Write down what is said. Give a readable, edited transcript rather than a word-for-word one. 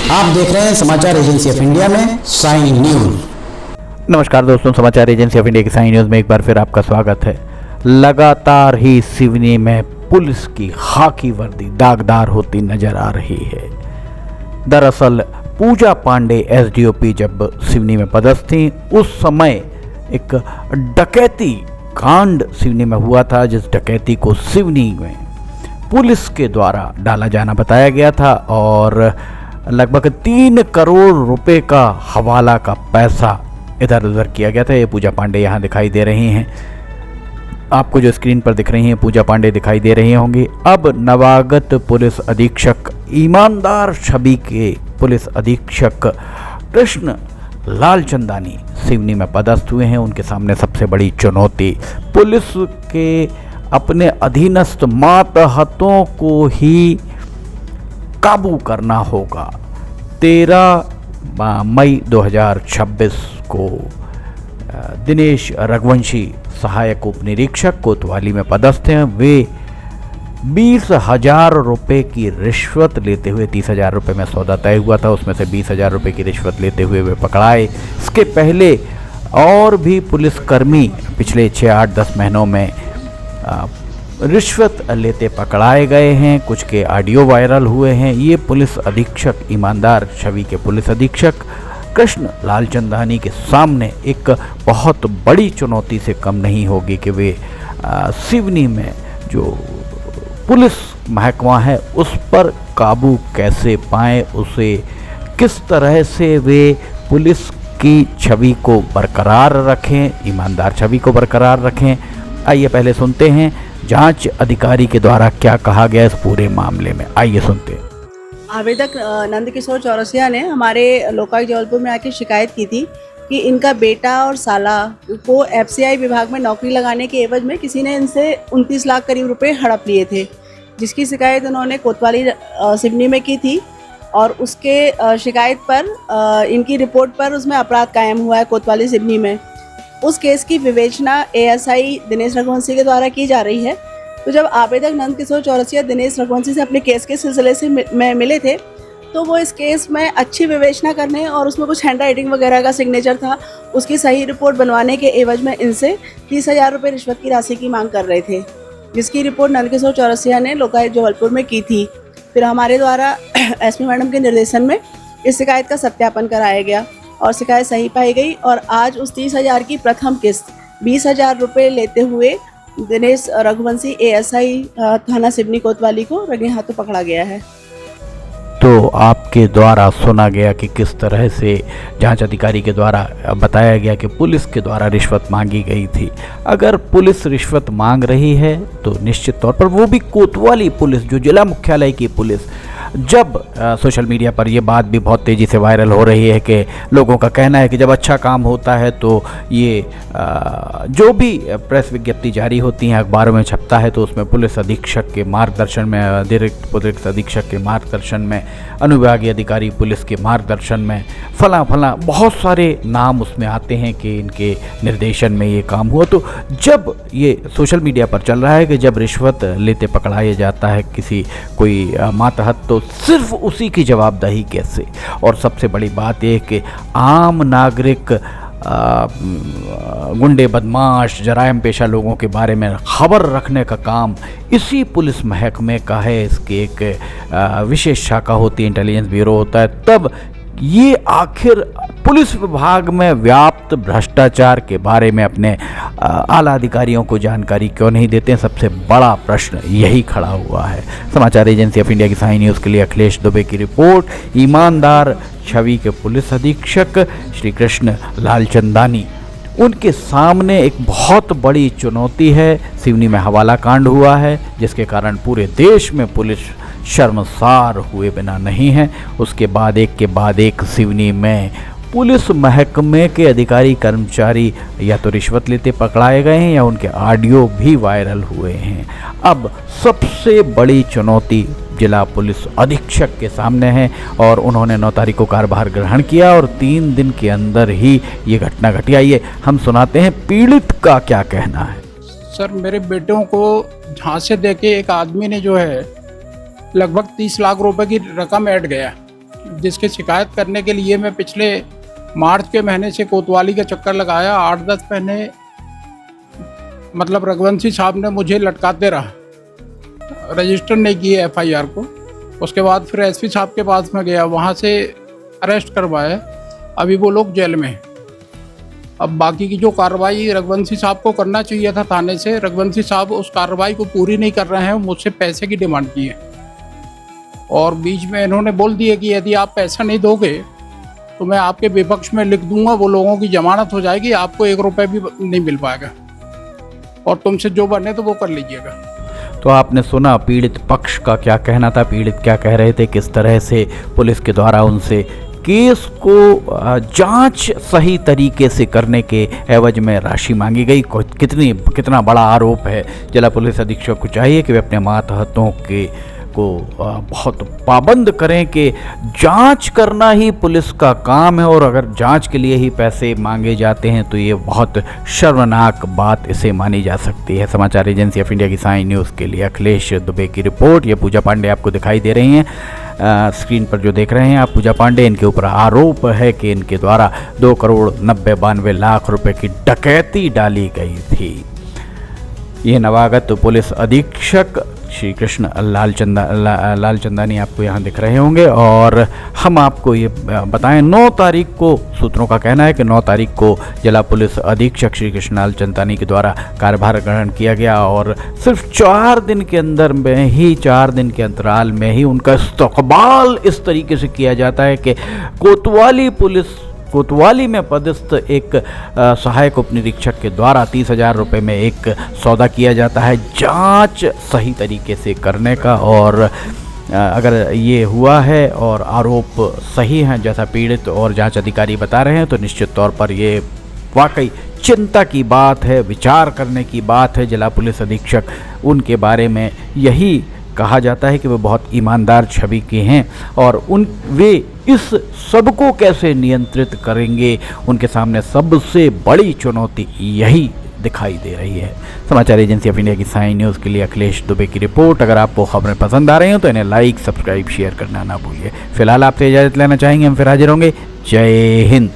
आप देख रहे हैं समाचार एजेंसी ऑफ इंडिया में साइन न्यूज। नमस्कार दोस्तों, समाचार एजेंसी ऑफ इंडिया की साइन न्यूज में एक बार फिर आपका स्वागत है। लगातार ही सिवनी में पुलिस की खाकी वर्दी दागदार होती नजर आ रही है। दरअसल पूजा पांडे एसडीओपी जब सिवनी में पदस्थ थी, उस समय एक डकैती कांड सिवनी में हुआ था, जिस डकैती को सिवनी में पुलिस के द्वारा डाला जाना बताया गया था और लगभग 3 करोड़ रुपए का हवाला का पैसा इधर उधर किया गया था। ये पूजा पांडे यहाँ दिखाई दे रही हैं, आपको जो स्क्रीन पर दिख रही हैं पूजा पांडे दिखाई दे रही होंगी। अब नवागत पुलिस अधीक्षक ईमानदार छवि के पुलिस अधीक्षक कृष्ण लालचंदानी सिवनी में पदस्थ हुए हैं। उनके सामने सबसे बड़ी चुनौती पुलिस के अपने अधीनस्थ मातहतों को ही काबू करना होगा। 13 मई 2026 को दिनेश रघुवंशी सहायक उप निरीक्षक कोतवाली में पदस्थ हैं। वे 20,000 रुपये की रिश्वत लेते हुए, 30,000 रुपये में सौदा तय हुआ था, उसमें से 20,000 रुपये की रिश्वत लेते हुए वे पकड़ाए। इसके पहले और भी पुलिसकर्मी पिछले 6-8-10 महीनों में रिश्वत लेते पकड़ाए गए हैं, कुछ के ऑडियो वायरल हुए हैं। ये पुलिस अधीक्षक ईमानदार छवि के पुलिस अधीक्षक कृष्ण लालचंदानी के सामने एक बहुत बड़ी चुनौती से कम नहीं होगी कि वे सिवनी में जो पुलिस महकमा है उस पर काबू कैसे पाएं, उसे किस तरह से वे पुलिस की छवि को बरकरार रखें, ईमानदार छवि को बरकरार रखें। आइए पहले सुनते हैं जांच अधिकारी के द्वारा क्या कहा गया इस पूरे मामले में। आइए सुनते हैं। आवेदक नंदकिशोर चौरसिया ने हमारे लोकायुक्त जबलपुर में आके शिकायत की थी कि इनका बेटा और साला को एफसीआई विभाग में नौकरी लगाने के एवज में किसी ने इनसे 29 लाख करीब रुपए हड़प लिए थे, जिसकी शिकायत उन्होंने कोतवाली सिवनी में की थी और उसके शिकायत पर इनकी रिपोर्ट पर उसमें अपराध कायम हुआ है कोतवाली सिवनी में। उस केस की विवेचना एएसआई दिनेश रघुवंशी के द्वारा की जा रही है। तो जब आवेदक नंदकिशोर चौरसिया दिनेश रघुवंशी से अपने केस के सिलसिले से मिले थे, तो वो इस केस में अच्छी विवेचना करने और उसमें कुछ हैंड राइटिंग वगैरह का सिग्नेचर था, उसकी सही रिपोर्ट बनवाने के एवज में इनसे 30,000 रुपये रिश्वत की राशि की मांग कर रहे थे, जिसकी रिपोर्ट नंदकिशोर चौरसिया ने लोकायुक्त जबलपुर में की थी। फिर हमारे द्वारा एसपी मैडम के निर्देशन में इस शिकायत का सत्यापन कराया गया और शिकायत सही पाई गई और आज उस 30,000 की प्रथम किस्त 20,000 रुपये लेते हुए दिनेश रघुवंशी एएसआई थाना सिवनी कोतवाली को रंगे हाथों पकड़ा गया है। तो आपके द्वारा सुना गया कि किस तरह से जांच अधिकारी के द्वारा बताया गया कि पुलिस के द्वारा रिश्वत मांगी गई थी। अगर पुलिस रिश्वत मांग रही है तो निश्चित तौर पर वो भी कोतवाली पुलिस, जो जिला मुख्यालय की पुलिस। जब सोशल मीडिया पर ये बात भी बहुत तेज़ी से वायरल हो रही है कि लोगों का कहना है कि जब अच्छा काम होता है तो ये जो भी प्रेस विज्ञप्ति जारी होती हैं, अखबारों में छपता है, तो उसमें पुलिस अधीक्षक के मार्गदर्शन में, अतिरिक्त पुलिस अधीक्षक के मार्गदर्शन में, अनुविभागीय अधिकारी पुलिस के मार्गदर्शन में फला फला बहुत सारे नाम उसमें आते हैं कि इनके निर्देशन में ये काम हुआ। तो जब ये सोशल मीडिया पर चल रहा है कि जब रिश्वत लेते पकड़ाया जाता है कोई मातहत, तो सिर्फ उसी की जवाबदेही कैसे। और सबसे बड़ी बात यह कि आम नागरिक गुंडे, बदमाश, जराइम पेशा लोगों के बारे में खबर रखने का काम इसी पुलिस महकमे का है। इसकी एक विशेष शाखा होती है, इंटेलिजेंस ब्यूरो होता है। तब ये आखिर पुलिस विभाग में व्याप्त भ्रष्टाचार के बारे में अपने आला अधिकारियों को जानकारी क्यों नहीं देते हैं? सबसे बड़ा प्रश्न यही खड़ा हुआ है। समाचार एजेंसी ऑफ इंडिया की साइन न्यूज़ के लिए अखिलेश दुबे की रिपोर्ट। ईमानदार छवि के पुलिस अधीक्षक श्री कृष्ण लालचंदानी, उनके सामने एक बहुत बड़ी चुनौती है। सिवनी में हवाला कांड हुआ है, जिसके कारण पूरे देश में पुलिस शर्मसार हुए बिना नहीं है। उसके बाद एक सिवनी में पुलिस महकमे के अधिकारी कर्मचारी या तो रिश्वत लेते पकड़ाए गए हैं या उनके ऑडियो भी वायरल हुए हैं। अब सबसे बड़ी चुनौती जिला पुलिस अधीक्षक के सामने है और उन्होंने 9 तारीख को कार्यभार ग्रहण किया और 3 दिन के अंदर ही ये घटना घटी। आइए हम सुनाते हैं पीड़ित का क्या कहना है। सर, मेरे बेटों को झांसे देके एक आदमी ने जो है लगभग 30 लाख रुपए की रकम ऐड गया जिसकी शिकायत करने के लिए मैं पिछले मार्च के महीने से कोतवाली का चक्कर लगाया। 8-10 महीने मतलब रघुवंशी साहब ने मुझे लटकाते रहा, रजिस्टर नहीं किए FIR को। उसके बाद फिर SP साहब के पास में गया, वहाँ से अरेस्ट करवाया। अभी वो लोग जेल में हैं। अब बाकी की जो कार्रवाई रघुवंशी साहब को करना चाहिए था थाने से, रघुवंशी साहब उस कार्रवाई को पूरी नहीं कर रहे हैं। मुझसे पैसे की डिमांड की है और बीच में इन्होंने बोल दिया कि यदि आप पैसा नहीं दोगे तो मैं आपके विपक्ष में लिख दूंगा, वो लोगों की जमानत हो जाएगी, आपको 1 रुपये भी नहीं मिल पाएगा और तुमसे जो बने तो वो कर लीजिएगा। तो आपने सुना पीड़ित पक्ष का क्या कहना था, पीड़ित क्या कह रहे थे, किस तरह से पुलिस के द्वारा उनसे केस को जांच सही तरीके से करने के एवज में राशि मांगी गई। कितना बड़ा आरोप है। जिला पुलिस अधीक्षक को चाहिए कि वे अपने मातहतों को बहुत पाबंद करें कि जांच करना ही पुलिस का काम है और अगर जांच के लिए ही पैसे मांगे जाते हैं तो ये बहुत शर्मनाक बात इसे मानी जा सकती है। समाचार एजेंसी ऑफ इंडिया की साइन न्यूज़ के लिए अखिलेश दुबे की रिपोर्ट। ये पूजा पांडे आपको दिखाई दे रही हैं स्क्रीन पर जो देख रहे हैं आप, पूजा पांडे। इनके ऊपर आरोप है कि इनके द्वारा 2,90,92,00,000 रुपए की डकैती डाली गई थी। ये नवागत पुलिस अधीक्षक श्री कृष्ण लालचंदानी आपको यहाँ दिख रहे होंगे। और हम आपको ये बताएं 9 तारीख को, सूत्रों का कहना है कि 9 तारीख को जिला पुलिस अधीक्षक श्री कृष्ण लालचंदानी के द्वारा कार्यभार ग्रहण किया गया और सिर्फ 4 दिन के अंदर में ही, 4 दिन के अंतराल में ही उनका इस्तकबाल इस तरीके से किया जाता है कि कोतवाली में पदस्थ एक सहायक उप निरीक्षक के द्वारा 30,000 रुपये में एक सौदा किया जाता है जांच सही तरीके से करने का। और अगर ये हुआ है और आरोप सही हैं जैसा पीड़ित और जांच अधिकारी बता रहे हैं तो निश्चित तौर पर ये वाकई चिंता की बात है, विचार करने की बात है। जिला पुलिस अधीक्षक, उनके बारे में यही कहा जाता है कि वे बहुत ईमानदार छवि के हैं और वे इस सबको कैसे नियंत्रित करेंगे, उनके सामने सबसे बड़ी चुनौती यही दिखाई दे रही है। समाचार एजेंसी ऑफ इंडिया की साइन न्यूज़ के लिए अखिलेश दुबे की रिपोर्ट। अगर आपको खबरें पसंद आ रही हो तो इन्हें लाइक, सब्सक्राइब, शेयर करना ना भूलिए। फिलहाल आपसे इजाज़त लेना चाहेंगे, हम फिर हाजिर होंगे। जय हिंद।